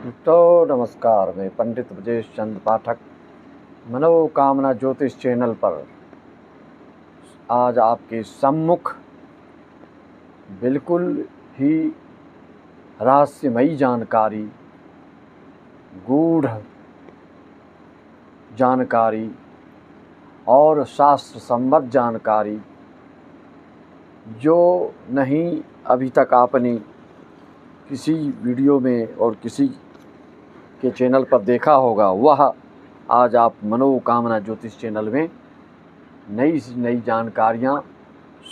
तो नमस्कार, मैं पंडित ब्रजेश चंद्र पाठक मनोकामना ज्योतिष चैनल पर आज आपके सम्मुख बिल्कुल ही रहस्यमयी जानकारी, गूढ़ जानकारी और शास्त्र सम्मत जानकारी जो नहीं अभी तक आपने किसी वीडियो में और किसी के चैनल पर देखा होगा, वह आज आप मनोकामना ज्योतिष चैनल में नई नई जानकारियाँ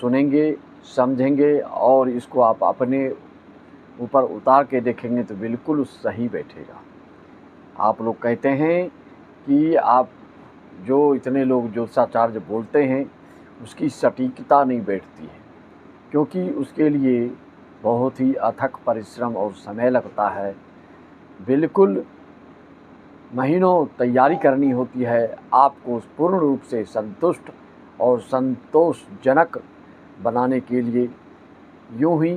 सुनेंगे, समझेंगे और इसको आप अपने ऊपर उतार के देखेंगे तो बिल्कुल सही बैठेगा। आप लोग कहते हैं कि आप जो इतने लोग ज्योतिषाचार्य बोलते हैं उसकी सटीकता नहीं बैठती है, क्योंकि उसके लिए बहुत ही अथक परिश्रम और समय लगता है। बिल्कुल महीनों तैयारी करनी होती है आपको पूर्ण रूप से संतुष्ट और संतोषजनक बनाने के लिए। यूं ही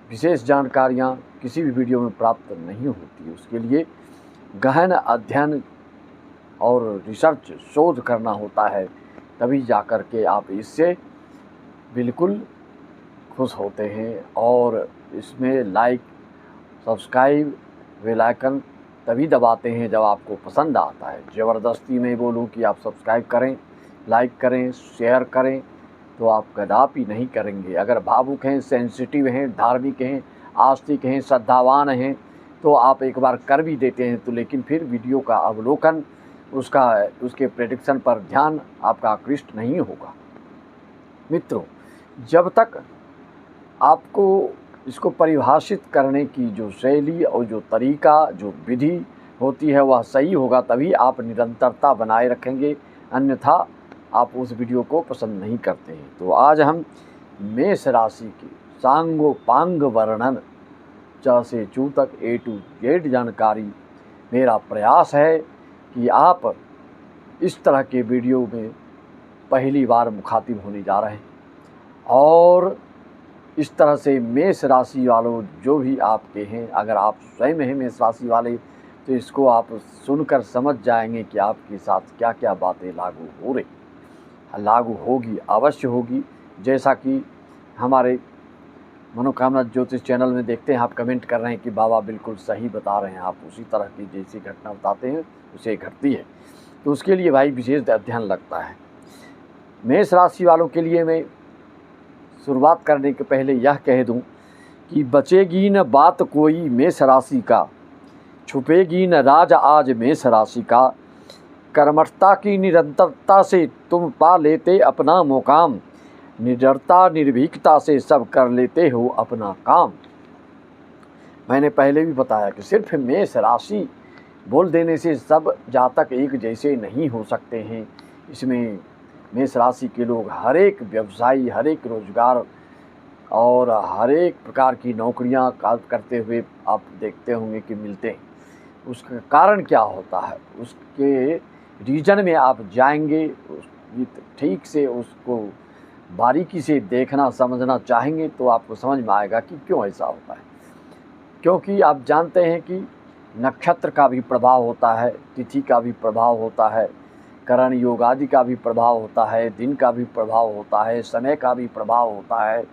विशेष जानकारियां किसी भी वीडियो में प्राप्त नहीं होती, उसके लिए गहन अध्ययन और रिसर्च शोध करना होता है, तभी जाकर के आप इससे बिल्कुल खुश होते हैं। और इसमें लाइक, सब्सक्राइब, बेल आइकन तभी दबाते हैं जब आपको पसंद आता है। ज़बरदस्ती में बोलूं कि आप सब्सक्राइब करें, लाइक करें, शेयर करें तो आप कदापि नहीं करेंगे। अगर भावुक हैं, सेंसिटिव हैं, धार्मिक हैं, आस्तिक हैं, श्रद्धावान हैं तो आप एक बार कर भी देते हैं, तो लेकिन फिर वीडियो का अवलोकन, उसके प्रेडिक्शन पर ध्यान आपका आकृष्ट नहीं होगा। मित्रों, जब तक आपको इसको परिभाषित करने की जो शैली और जो तरीका, जो विधि होती है वह सही होगा, तभी आप निरंतरता बनाए रखेंगे, अन्यथा आप उस वीडियो को पसंद नहीं करते हैं। तो आज हम मेष राशि की सांगोपांग वर्णन, च से चू तक A to Z जानकारी मेरा प्रयास है कि आप इस तरह के वीडियो में पहली बार मुखातिब होने जा रहे हैं। और इस तरह से मेष राशि वालों जो भी आपके हैं, अगर आप स्वयं हैं मेष राशि वाले, तो इसको आप सुनकर समझ जाएंगे कि आपके साथ क्या क्या बातें लागू हो रही, लागू होगी, अवश्य होगी। जैसा कि हमारे मनोकामना ज्योतिष चैनल में देखते हैं, आप कमेंट कर रहे हैं कि बाबा बिल्कुल सही बता रहे हैं, आप उसी तरह की जैसी घटना बताते हैं उसे घटती है। तो उसके लिए भाई विशेष अध्ययन लगता है। मेष राशि वालों के लिए मैं शुरुआत करने के पहले यह कह दूं कि बचेगी न बात कोई मेष राशि का, छुपेगी न राज आज मेष राशि का, कर्मठता की निरंतरता से तुम पा लेते अपना मुकाम, निडरता निर्भीकता से सब कर लेते हो अपना काम। मैंने पहले भी बताया कि सिर्फ मेष राशि बोल देने से सब जातक एक जैसे नहीं हो सकते हैं। इसमें मेष राशि के लोग हर एक व्यवसायी, हर एक रोजगार और हर एक प्रकार की नौकरियां करते हुए आप देखते होंगे कि मिलते हैं। उसका कारण क्या होता है, उसके रीजन में आप जाएंगे, ठीक से उसको बारीकी से देखना समझना चाहेंगे तो आपको समझ में आएगा कि क्यों ऐसा होता है। क्योंकि आप जानते हैं कि नक्षत्र का भी प्रभाव होता है, तिथि का भी प्रभाव होता है, करण योग आदि का भी प्रभाव होता है, दिन का भी प्रभाव होता है, समय का भी प्रभाव होता है,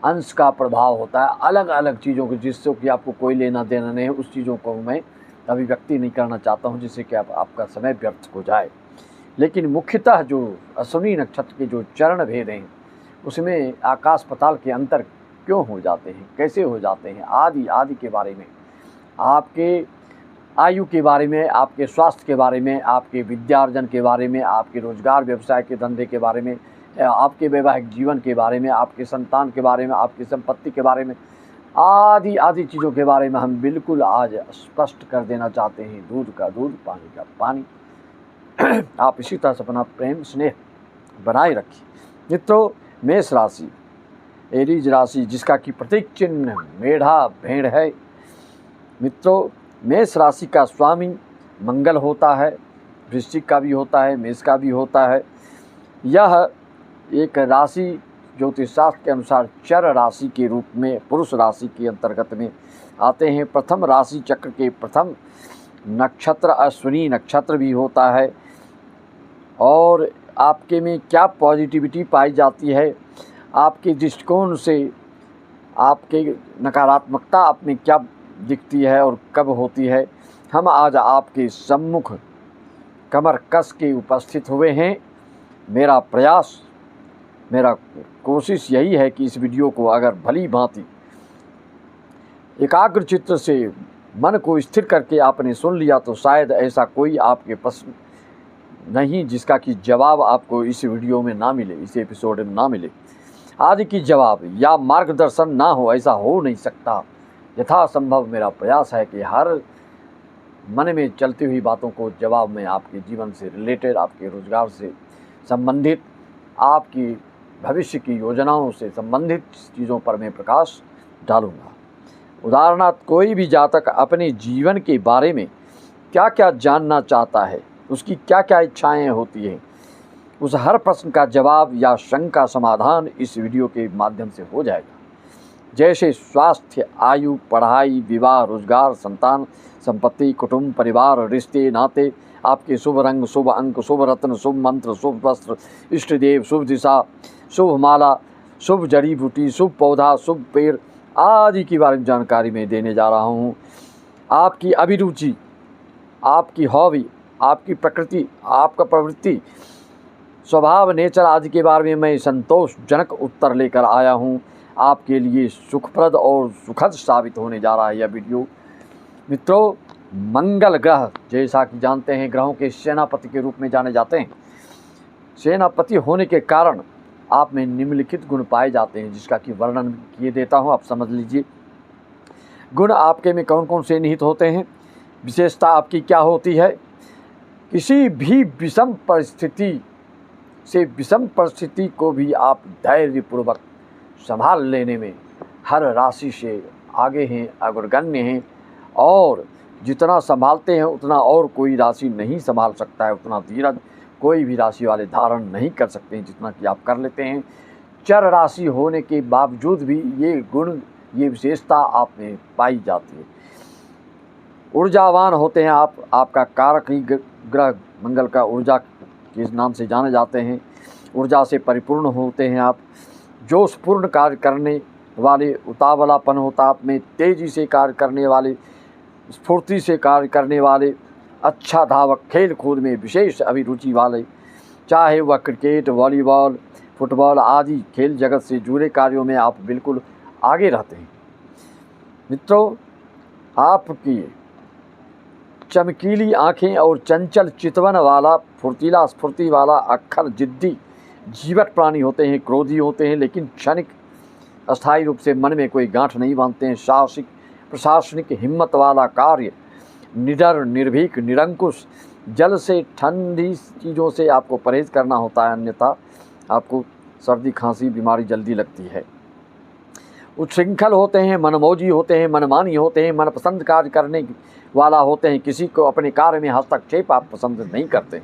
अंश का प्रभाव होता है, अलग अलग चीज़ों को, जिससे कि आपको कोई लेना देना नहीं है। उस चीज़ों को मैं अभिव्यक्ति नहीं करना चाहता हूँ जिससे कि आपका समय व्यर्थ हो जाए। लेकिन मुख्यतः जो अश्विनी नक्षत्र के जो चरण भेद हैं उसमें आकाश पताल के अंतर क्यों हो जाते हैं, कैसे हो जाते हैं, आदि आदि के बारे में, आपके आयु के बारे में, आपके स्वास्थ्य के बारे में, आपके विद्यार्जन के बारे में, आपके रोजगार व्यवसाय के धंधे के बारे में, आपके वैवाहिक जीवन के बारे में, आपके संतान के बारे में, आपकी संपत्ति के बारे में, आदि आदि चीज़ों के बारे में हम बिल्कुल आज स्पष्ट कर देना चाहते हैं। दूध का दूध, पानी का पानी। आप इसी तरह से अपना प्रेम स्नेह बनाए रखिए। मित्रों, मेष राशि, एरीज राशि, जिसका कि प्रतीक चिन्ह मेढ़ा भेड़ है। मित्रों, मेष राशि का स्वामी मंगल होता है, वृश्चिक का भी होता है, मेष का भी होता है। यह एक राशि ज्योतिष शास्त्र के अनुसार चर राशि के रूप में पुरुष राशि के अंतर्गत में आते हैं। प्रथम राशि चक्र के प्रथम नक्षत्र अश्विनी नक्षत्र भी होता है। और आपके में क्या पॉजिटिविटी पाई जाती है, आपके दृष्टिकोण से आपके नकारात्मकता आप में क्या दिखती है और कब होती है, हम आज आपके सम्मुख कमर कस के उपस्थित हुए हैं। मेरा प्रयास, मेरा कोशिश यही है कि इस वीडियो को अगर भली भांति एकाग्र चित्त से मन को स्थिर करके आपने सुन लिया तो शायद ऐसा कोई आपके प्रश्न नहीं जिसका कि जवाब आपको इस वीडियो में ना मिले, इस एपिसोड में ना मिले। आदि की जवाब या मार्गदर्शन ना हो, ऐसा हो नहीं सकता। यथासंभव मेरा प्रयास है कि हर मन में चलती हुई बातों को जवाब में आपके जीवन से रिलेटेड, आपके रोजगार से संबंधित, आपकी भविष्य की योजनाओं से संबंधित चीज़ों पर मैं प्रकाश डालूँगा। उदाहरणार्थ, कोई भी जातक अपने जीवन के बारे में क्या क्या जानना चाहता है, उसकी क्या क्या इच्छाएं होती हैं, उस हर प्रश्न का जवाब या शंका समाधान इस वीडियो के माध्यम से हो जाएगा। जैसे स्वास्थ्य, आयु, पढ़ाई, विवाह, रोजगार, संतान, संपत्ति, कुटुंब, परिवार, रिश्ते, नाते, आपके शुभ रंग, शुभ अंक, शुभ रत्न, शुभ मंत्र, शुभ वस्त्र, इष्ट देव, शुभ दिशा, शुभ माला, शुभ जड़ी बूटी, शुभ पौधा, शुभ पेड़ आदि के बारे में जानकारी मैं देने जा रहा हूँ। आपकी अभिरुचि, आपकी हॉबी, आपकी प्रकृति, आपका प्रवृत्ति, स्वभाव, नेचर आदि के बारे में मैं संतोषजनक उत्तर लेकर आया हूँ। आपके लिए सुखप्रद और सुखद साबित होने जा रहा है यह वीडियो। मित्रों, मंगल ग्रह जैसा कि जानते हैं ग्रहों के सेनापति के रूप में जाने जाते हैं। सेनापति होने के कारण आप में निम्नलिखित गुण पाए जाते हैं, जिसका कि वर्णन किए देता हूँ, आप समझ लीजिए। गुण आपके में कौन कौन से निहित होते हैं, विशेषता आपकी क्या होती है। किसी भी विषम परिस्थिति को भी आप धैर्यपूर्वक संभाल लेने में हर राशि से आगे हैं, अग्रगण्य हैं। और जितना संभालते हैं उतना और कोई राशि नहीं संभाल सकता है, उतना धीरज कोई भी राशि वाले धारण नहीं कर सकते हैं जितना कि आप कर लेते हैं। चर राशि होने के बावजूद भी ये गुण, ये विशेषता आप में पाई जाती है। ऊर्जावान होते हैं आप, आपका कारक ही ग्रह मंगल का ऊर्जा के नाम से जाने जाते हैं। ऊर्जा से परिपूर्ण होते हैं आप, जोशपूर्ण कार्य करने वाले, उतावलापन होता आप में, तेज़ी से कार्य करने वाले, स्फूर्ति से कार्य करने वाले, अच्छा धावक, खेल कूद में विशेष अभिरुचि वाले, चाहे वह क्रिकेट, वॉलीबॉल, फुटबॉल आदि खेल जगत से जुड़े कार्यों में आप बिल्कुल आगे रहते हैं। मित्रों, आपकी चमकीली आँखें और चंचल चितवन वाला, फुर्तीला स्फूर्ति वाला, अक्खर जिद्दी जीवट प्राणी होते हैं, क्रोधी होते हैं, लेकिन क्षणिक अस्थायी रूप से मन में कोई गांठ नहीं बांधते हैं। साहसिक, प्रशासनिक, हिम्मत वाला कार्य, निडर, निर्भीक, निरंकुश, जल से, ठंडी चीज़ों से आपको परहेज करना होता है, अन्यथा आपको सर्दी, खांसी, बीमारी जल्दी लगती है। उच्छृंखल होते हैं, मनमौजी होते हैं, मनमानी होते हैं, मनपसंद कार्य करने वाला होते हैं, किसी को अपने कार्य में हस्तक्षेप आप पसंद नहीं करते।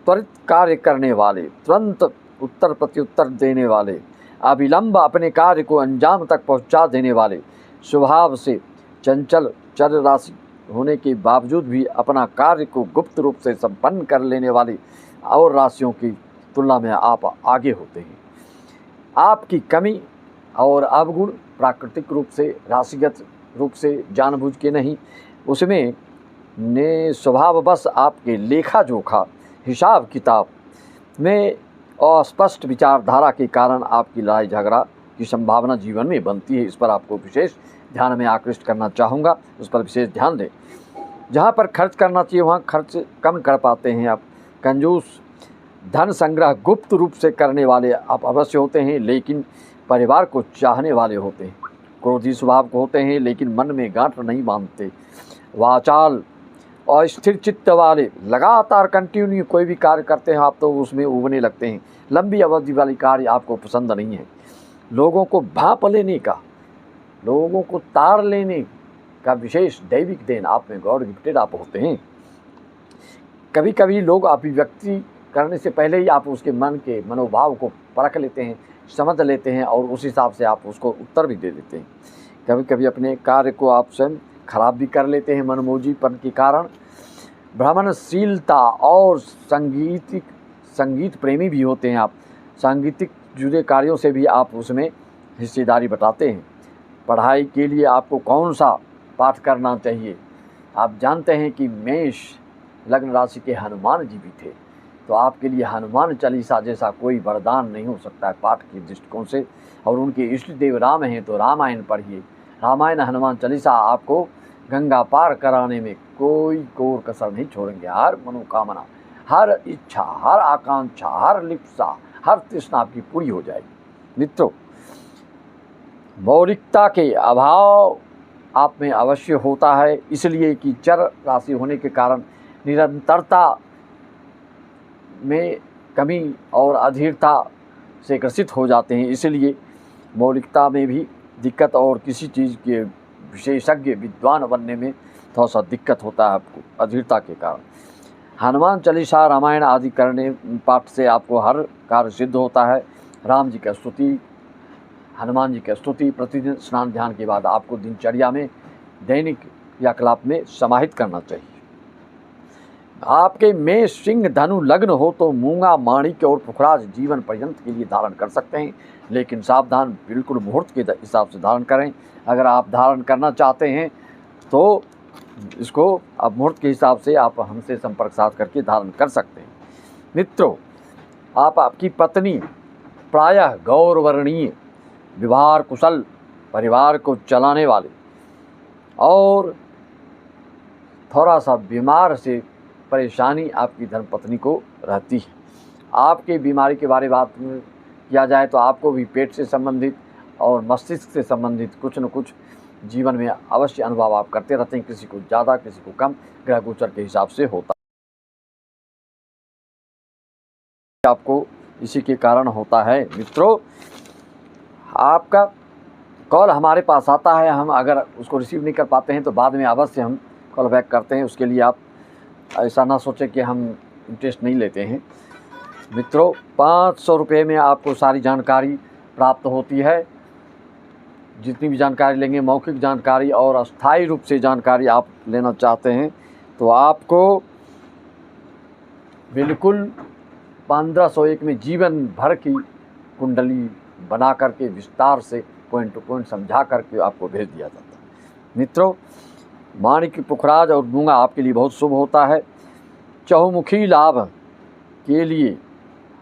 त्वरित कार्य करने वाले, तुरंत उत्तर प्रत्युत्तर देने वाले, अविलंब अपने कार्य को अंजाम तक पहुंचा देने वाले, स्वभाव से चंचल, चर राशि होने के बावजूद भी अपना कार्य को गुप्त रूप से संपन्न कर लेने वाले और राशियों की तुलना में आप आगे होते हैं। आपकी कमी और अवगुण प्राकृतिक रूप से, राशिगत रूप से जानबूझ के नहीं, उसमें ने स्वभाववश आपके लेखा जोखा, हिसाब किताब में अस्पष्ट विचारधारा के कारण आपकी लड़ाई झगड़ा की संभावना जीवन में बनती है। इस पर आपको विशेष ध्यान में आकृष्ट करना चाहूँगा, उस पर विशेष ध्यान दें। जहाँ पर खर्च करना चाहिए वहाँ खर्च कम कर पाते हैं आप। कंजूस, धन संग्रह गुप्त रूप से करने वाले आप अवश्य होते हैं, लेकिन परिवार को चाहने वाले होते हैं। क्रोधी स्वभाव को होते हैं, लेकिन मन में गांठ नहीं बांधते। वाचाल और स्थिर चित्त वाले, लगातार कंटिन्यू कोई भी कार्य करते हैं आप तो उसमें उबने लगते हैं। लंबी अवधि वाली कार्य आपको पसंद नहीं है। लोगों को भांप लेने का, लोगों को तार लेने का विशेष दैविक देन आप में, गॉड गिफ्टेड आप होते हैं। कभी कभी लोग अभिव्यक्ति करने से पहले ही आप उसके मन के मनोभाव को परख लेते हैं समझ लेते हैं और उस हिसाब से आप उसको उत्तर भी दे देते हैं। कभी कभी अपने कार्य को आप स्वयं खराब भी कर लेते हैं मनमोजीपन के कारण। भ्रमणशीलता और संगीत प्रेमी भी होते हैं आप। सांगीतिक जुड़े कार्यों से भी आप उसमें हिस्सेदारी बटाते हैं। पढ़ाई के लिए आपको कौन सा पाठ करना चाहिए? आप जानते हैं कि मेष लग्न राशि के हनुमान जी भी थे, तो आपके लिए हनुमान चालीसा जैसा कोई वरदान नहीं हो सकता है पाठ के दृष्टिकोण से। और उनके इष्ट देव राम हैं तो रामायण पढ़िए। रामायण हनुमान चालीसा आपको गंगा पार कराने में कोई कोर कसर नहीं छोड़ेंगे। हर मनोकामना, हर इच्छा, हर आकांक्षा, हर लिप्सा, हर तृष्णा आपकी पूरी हो जाएगी। मित्रों, मौलिकता के अभाव आप में अवश्य होता है, इसलिए कि चर राशि होने के कारण निरंतरता में कमी और अधीरता से ग्रसित हो जाते हैं। इसलिए मौलिकता में भी दिक्कत और किसी चीज़ के विशेषज्ञ विद्वान बनने में थोड़ा सा दिक्कत होता है आपको अधीरता के कारण। हनुमान चालीसा, रामायण आदि करने पाठ से आपको हर कार्य सिद्ध होता है। राम जी का स्तुति, हनुमान जी की स्तुति प्रतिदिन स्नान ध्यान के बाद आपको दिनचर्या में दैनिक क्रियाकलाप में समाहित करना चाहिए। आपके मेष, सिंह, धनु लग्न हो तो मूंगा, माणिक्य और पुखराज जीवन पर्यंत के लिए धारण कर सकते हैं, लेकिन सावधान, बिल्कुल मुहूर्त के हिसाब से धारण करें। अगर आप धारण करना चाहते हैं तो इसको आप मुहूर्त के हिसाब से आप हमसे संपर्क साध करके धारण कर सकते हैं। मित्रों, आपकी पत्नी प्रायः गौरवर्णीय, व्यवहार कुशल, परिवार को चलाने वाले और थोड़ा सा बीमार से परेशानी आपकी धर्मपत्नी को रहती है। आपके बीमारी के बारे में बात किया जाए तो आपको भी पेट से संबंधित और मस्तिष्क से संबंधित कुछ न कुछ जीवन में अवश्य अनुभव आप करते रहते हैं। किसी को ज़्यादा, किसी को कम, ग्रह गोचर के हिसाब से होता है। आपको इसी के कारण होता है। मित्रों, आपका कॉल हमारे पास आता है, हम अगर उसको रिसीव नहीं कर पाते हैं तो बाद में अवश्य हम कॉल बैक करते हैं। उसके लिए आप ऐसा ना सोचें कि हम इंटरेस्ट नहीं लेते हैं। मित्रों, 500 रुपये में आपको सारी जानकारी प्राप्त होती है। जितनी भी जानकारी लेंगे, मौखिक जानकारी और अस्थायी रूप से जानकारी आप लेना चाहते हैं तो आपको बिल्कुल 1501 में जीवन भर की कुंडली बना करके विस्तार से पॉइंट टू पॉइंट समझा करके आपको भेज दिया जाता है। मित्रों, माणिक्य, पुखराज और मूंगा आपके लिए बहुत शुभ होता है। चहुमुखी लाभ के लिए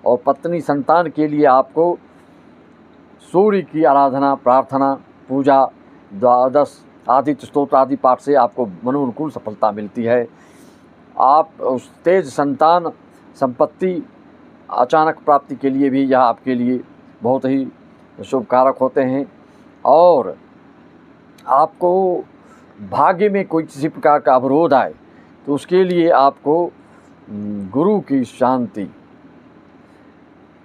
और पत्नी संतान के लिए आपको सूर्य की आराधना, प्रार्थना, पूजा, द्वादश आदित्य स्तोत्र आदि पाठ से आपको मनोनुकूल सफलता मिलती है। आप उस तेज संतान, संपत्ति, अचानक प्राप्ति के लिए भी यह आपके लिए बहुत ही शुभ कारक होते हैं। और आपको भाग्य में कोई किसी प्रकार का अवरोध आए तो उसके लिए आपको गुरु की शांति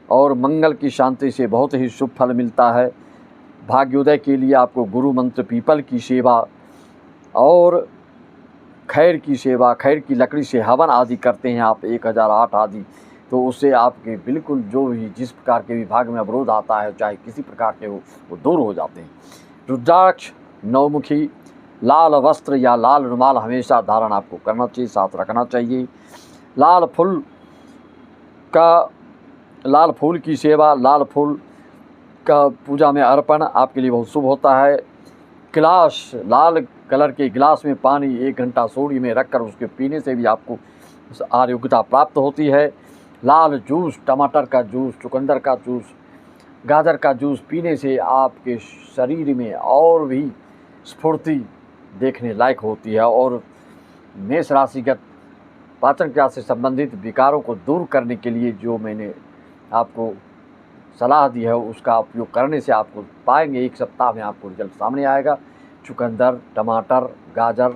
और मंगल की शांति से बहुत ही शुभ फल मिलता है। भाग्योदय के लिए आपको गुरु मंत्र, पीपल की सेवा और खैर की सेवा, खैर की लकड़ी से हवन आदि करते हैं आप 1008 आदि, तो उससे आपके बिल्कुल जो भी जिस प्रकार के विभाग में अवरोध आता है, चाहे किसी प्रकार के हो, वो दूर हो जाते हैं। रुद्राक्ष, नौमुखी, लाल वस्त्र या लाल रुमाल हमेशा धारण आपको करना चाहिए, साथ रखना चाहिए। लाल फूल की सेवा, लाल फूल का पूजा में अर्पण आपके लिए बहुत शुभ होता है। गिलास, लाल कलर के गिलास में पानी 1 घंटा सूर्य में रखकर उसके पीने से भी आपको आरोग्यता प्राप्त होती है। लाल जूस, टमाटर का जूस, चुकंदर का जूस, गाजर का जूस पीने से आपके शरीर में और भी स्फूर्ति देखने लायक होती है। और मेष राशिगत पाचन क्रिया से संबंधित विकारों को दूर करने के लिए जो मैंने आपको सलाह दी है उसका उपयोग करने से आपको पाएंगे 1 सप्ताह में आपको रिजल्ट सामने आएगा। चुकंदर, टमाटर, गाजर,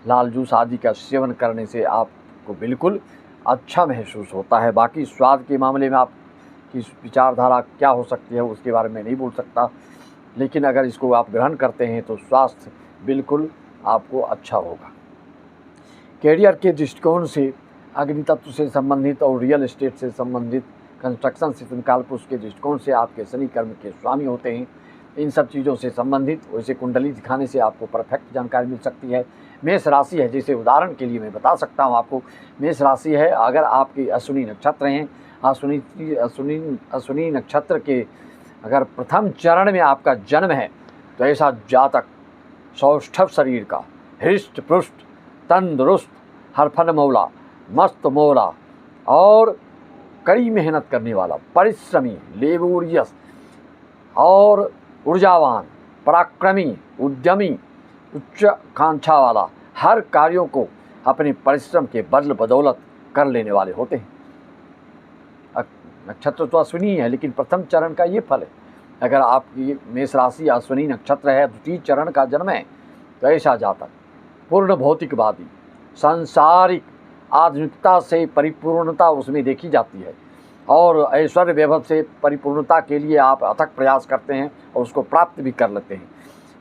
लाल जूस आदि का सेवन करने से आपको बिल्कुल अच्छा महसूस होता है। बाकी स्वाद के मामले में आपकी विचारधारा क्या हो सकती है उसके बारे में नहीं बोल सकता, लेकिन अगर इसको आप ग्रहण करते हैं तो स्वास्थ्य बिल्कुल आपको अच्छा होगा। कैरियर के दृष्टिकोण से अग्नि तत्व से संबंधित और रियल एस्टेट से संबंधित कंस्ट्रक्शन से कालपुरुष के दृष्टिकोण से आपके शनि कर्म के स्वामी होते हैं। इन सब चीज़ों से संबंधित वैसे कुंडली दिखाने से आपको परफेक्ट जानकारी मिल सकती है। मेष राशि है, जैसे उदाहरण के लिए मैं बता सकता हूँ आपको, मेष राशि है, अगर आपकी अश्विनी नक्षत्र हैं, अश्विनी नक्षत्र के अगर प्रथम चरण में आपका जन्म है तो ऐसा जातक सौष्ठव शरीर का, हृष्ट पुष्ट, तंदुरुस्त, हरफन मौला, मस्त मौला और कड़ी मेहनत करने वाला, परिश्रमी, लेबोरियस और ऊर्जावान, पराक्रमी, उद्यमी, उच्च कांक्षा वाला, हर कार्यों को अपने परिश्रम के बदल बदौलत कर लेने वाले होते हैं। नक्षत्र तो अश्विनी है, लेकिन प्रथम चरण का ये फल है। अगर आपकी मेष राशि अश्विनी नक्षत्र है, द्वितीय चरण का जन्म है, तो ऐसा जातक पूर्ण भौतिकवादी, सांसारिक आधुनिकता से परिपूर्णता उसमें देखी जाती है और ऐश्वर्य वैभव से परिपूर्णता के लिए आप अथक प्रयास करते हैं और उसको प्राप्त भी कर लेते हैं।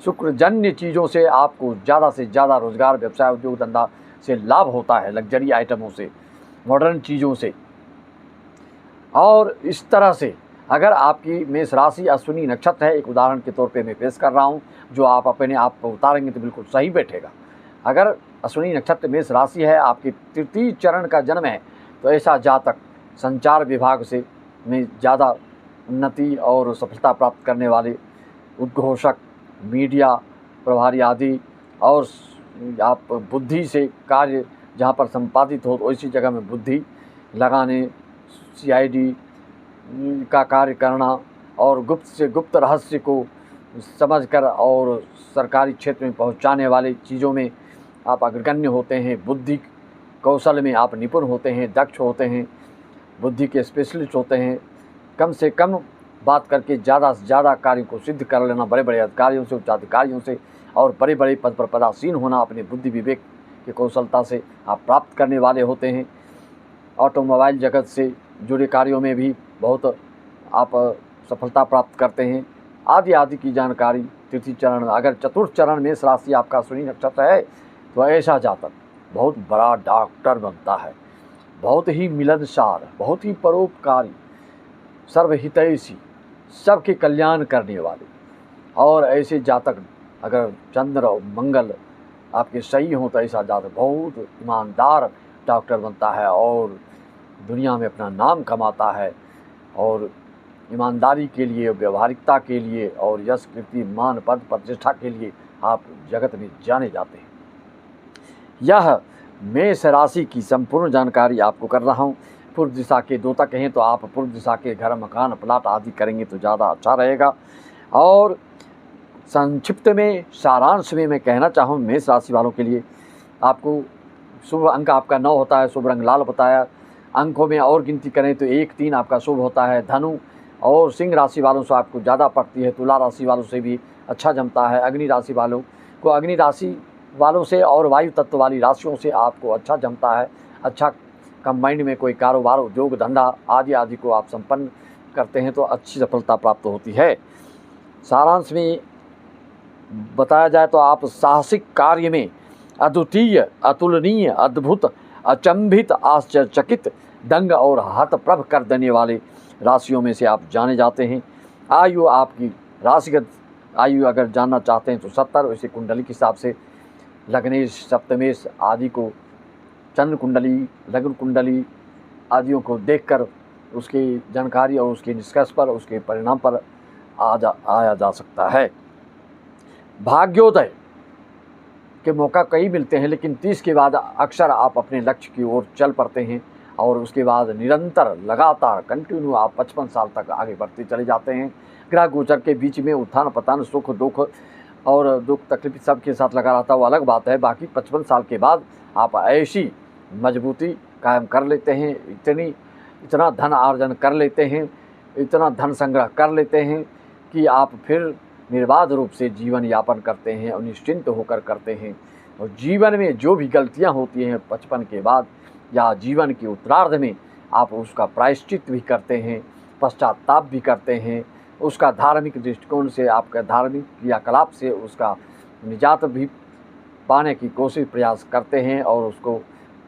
शुक्रजन्य चीज़ों से आपको ज़्यादा से ज़्यादा रोजगार, व्यवसाय, उद्योग धंधा से लाभ होता है, लग्जरी आइटमों से, मॉडर्न चीज़ों से। और इस तरह से अगर आपकी मेष राशि अश्विनी नक्षत्र है, एक उदाहरण के तौर पे मैं पेश कर रहा हूँ, जो आप अपने आप को उतारेंगे तो बिल्कुल सही बैठेगा। अगर अश्विनी नक्षत्र मेष राशि है, आपकी तृतीय चरण का जन्म है, तो ऐसा जातक संचार विभाग से में ज़्यादा उन्नति और सफलता प्राप्त करने वाले, उद्घोषक, मीडिया प्रभारी आदि, और आप बुद्धि से कार्य जहाँ पर संपादित हो तो ऐसी जगह में बुद्धि लगाने, CID का कार्य करना और गुप्त से गुप्त रहस्य को समझकर और सरकारी क्षेत्र में पहुंचाने वाली चीज़ों में आप अग्रगण्य होते हैं। बुद्धि कौशल में आप निपुण होते हैं, दक्ष होते हैं, बुद्धि के स्पेशलिस्ट होते हैं। कम से कम बात करके ज़्यादा से ज़्यादा कार्य को सिद्ध कर लेना, बड़े बड़े अधिकारियों से, उच्चाधिकारियों से और बड़े बड़े पद पर पदासीन होना अपने बुद्धि विवेक की कौशलता से आप प्राप्त करने वाले होते हैं। ऑटोमोबाइल जगत से जुड़े कार्यों में भी बहुत आप सफलता प्राप्त करते हैं, आदि आदि की जानकारी तृतीय चरण। अगर चतुर्थ चरण में राशि आपका अश्विनी नक्षत्र है, तो ऐसा जातक बहुत बड़ा डॉक्टर बनता है, बहुत ही मिलनसार, बहुत ही परोपकारी, सर्वहितैषी, सबके कल्याण करने वाले। और ऐसे जातक अगर चंद्र और मंगल आपके सही हों तो ऐसा जातक बहुत ईमानदार डॉक्टर बनता है और दुनिया में अपना नाम कमाता है और ईमानदारी के लिए, व्यवहारिकता के लिए और यश, कीर्ति, मान, पद, प्रतिष्ठा के लिए आप जगत में जाने जाते हैं। यह मेष राशि की संपूर्ण जानकारी आपको कर रहा हूँ। पूर्व दिशा के देवता कहें तो आप पूर्व दिशा के घर, मकान, प्लाट आदि करेंगे तो ज़्यादा अच्छा रहेगा। और संक्षिप्त में, सारांश में मैं कहना चाहूँ मेष राशि वालों के लिए, आपको शुभ अंक आपका 9 होता है, शुभ रंग लाल बताया। अंकों में और गिनती करें तो 1, 3 आपका शुभ होता है। धनु और सिंह राशि वालों से आपको ज़्यादा पड़ती है, तुला राशि वालों से भी अच्छा जमता है। अग्नि राशि वालों को, अग्नि राशि वालों से और वायु तत्व वाली राशियों से आपको अच्छा जमता है। अच्छा कंबाइंड में कोई कारोबार, उद्योग धंधा आदि आदि को आप संपन्न करते हैं तो अच्छी सफलता प्राप्त होती है। सारांश में बताया जाए तो आप साहसिक कार्य में अद्वितीय, अतुलनीय, अद्भुत, अचंभित, आश्चर्यचकित, दंग और हतप्रभ कर देने वाले राशियों में से आप जाने जाते हैं। आयु आपकी राशिगत आयु अगर जानना चाहते हैं तो 70, वैसे कुंडली के हिसाब से लग्नेश, सप्तमेश आदि को चंद्र कुंडली, लग्न कुंडली आदियों को देखकर उसकी जानकारी और उसके निष्कर्ष पर, उसके परिणाम पर आया जा सकता है। भाग्योदय के मौका कई मिलते हैं, लेकिन 30 के बाद अक्सर आप अपने लक्ष्य की ओर चल पड़ते हैं और उसके बाद निरंतर, लगातार, कंटिन्यू आप 55 साल तक आगे बढ़ते चले जाते हैं। ग्रह गोचर के बीच में उत्थान पतन, सुख दुख और दुख तकलीफ सबके साथ लगा रहता है, वो अलग बात है। बाकी 55 साल के बाद आप ऐसी मजबूती कायम कर लेते हैं, इतना धन अर्जन कर लेते हैं, इतना धन संग्रह कर लेते हैं कि आप फिर निर्बाध रूप से जीवन यापन करते हैं और निश्चिंत होकर करते हैं। और जीवन में जो भी गलतियां होती हैं 55 के बाद या जीवन के उत्तरार्ध में, आप उसका प्रायश्चित भी करते हैं, पश्चाताप भी करते हैं, उसका धार्मिक दृष्टिकोण से, आपका धार्मिक क्रियाकलाप से उसका निजात भी पाने की कोशिश, प्रयास करते हैं और उसको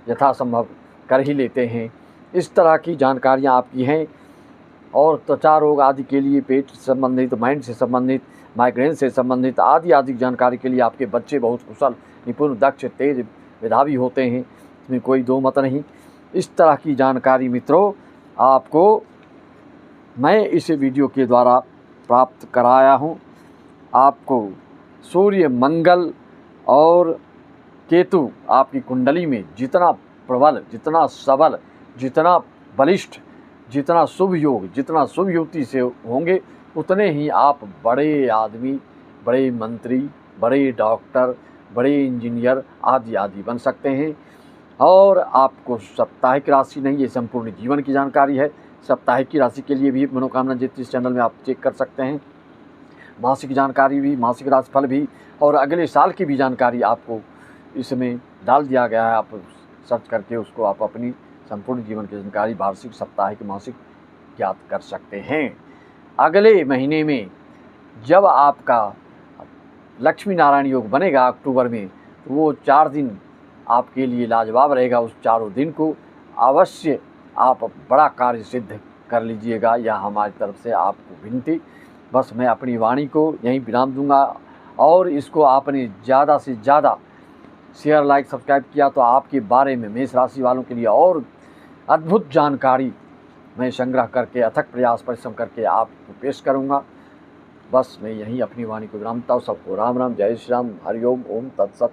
यथासंभव कर ही लेते हैं। इस तरह की जानकारियाँ आपकी हैं। और त्वचा रोग आदि के लिए, पेट से संबंधित, माइंड से संबंधित, माइग्रेन से संबंधित आदि आदि जानकारी के लिए आपके बच्चे बहुत कुशल, निपुण, दक्ष, तेज, मेधावी होते हैं, इसमें कोई दो मत नहीं। इस तरह की जानकारी मित्रों आपको मैं इस वीडियो के द्वारा प्राप्त कराया हूँ। आपको सूर्य, मंगल और केतु आपकी कुंडली में जितना प्रबल, जितना सबल, जितना बलिष्ठ, जितना शुभ योग, जितना शुभ युक्ति से होंगे, उतने ही आप बड़े आदमी, बड़े मंत्री, बड़े डॉक्टर, बड़े इंजीनियर आदि आदि बन सकते हैं। और आपको साप्ताहिक राशि नहीं, ये संपूर्ण जीवन की जानकारी है। साप्ताहिक की राशि के लिए भी मनोकामना ज्योतिष चैनल में आप चेक कर सकते हैं। मासिक जानकारी भी, मासिक राशिफल भी और अगले साल की भी जानकारी आपको इसमें डाल दिया गया है। आप सर्च करके उसको आप अपनी संपूर्ण जीवन की जानकारी वार्षिक, साप्ताहिक, मासिक ज्ञात कर सकते हैं। अगले महीने में जब आपका लक्ष्मी नारायण योग बनेगा अक्टूबर में, तो वो 4 दिन आपके लिए लाजवाब रहेगा। उस चारों दिन को अवश्य आप बड़ा कार्य सिद्ध कर लीजिएगा, यह हमारी तरफ से आपको विनती। बस मैं अपनी वाणी को यहीं विराम दूंगा। और इसको आपने ज़्यादा से ज़्यादा शेयर, लाइक, सब्सक्राइब किया तो आपके बारे में मेष राशि वालों के लिए और अद्भुत जानकारी मैं संग्रह करके, अथक प्रयास परिश्रम करके आपको पेश करूंगा। बस मैं यहीं अपनी वाणी को विरामता हूँ। सबको राम राम, जय श्री राम, हरिओम, ओम तत्सत।